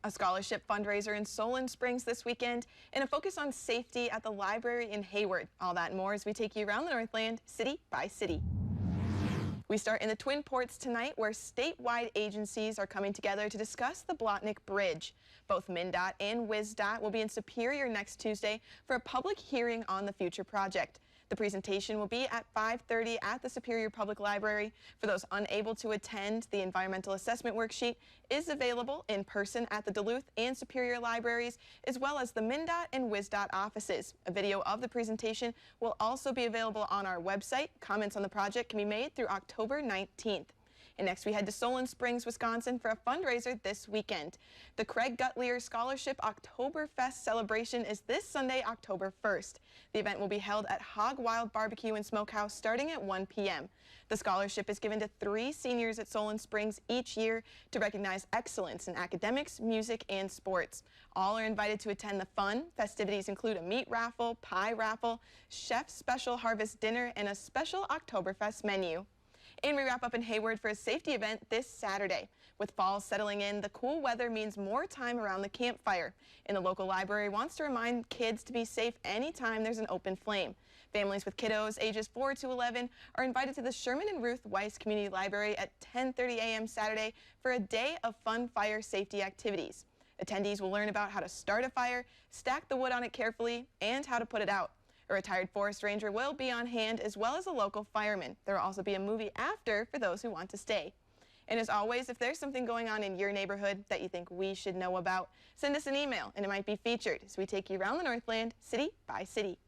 A scholarship fundraiser in Solon Springs this weekend and a focus on safety at the library in Hayward. All that and more as we take you around the Northland, city by city. We start in the Twin Ports tonight, where statewide agencies are coming together to discuss the Blotnick Bridge. Both MnDOT and WisDOT will be in Superior next Tuesday for a public hearing on the future project. The presentation will be at 5:30 at the Superior Public Library. For those unable to attend, the environmental assessment worksheet is available in person at the Duluth and Superior libraries, as well as the MnDOT and WisDOT offices. A video of the presentation will also be available on our website. Comments on the project can be made through October 19th. And next we head to Solon Springs, Wisconsin for a fundraiser this weekend. The Gotelaere Scholarship Oktoberfest celebration is this Sunday, October 1st. The event will be held at Hog Wild Barbecue and Smokehouse starting at 1 p.m. The scholarship is given to 3 seniors at Solon Springs each year to recognize excellence in academics, music, and sports. All are invited to attend the fun. Festivities include a meat raffle, pie raffle, chef's special harvest dinner, and a special Oktoberfest menu. And we wrap up in Hayward for a safety event this Saturday. With fall settling in, the cool weather means more time around the campfire. And the local library wants to remind kids to be safe anytime there's an open flame. Families with kiddos ages 4 to 11 are invited to the Sherman and Ruth Weiss Community Library at 10:30 a.m. Saturday for a day of fun fire safety activities. Attendees will learn about how to start a fire, stack the wood on it carefully, and how to put it out. A retired forest ranger will be on hand, as well as a local fireman. There will also be a movie after for those who want to stay. And as always, if there's something going on in your neighborhood that you think we should know about, send us an email and it might be featured as we take you around the Northland, city by city.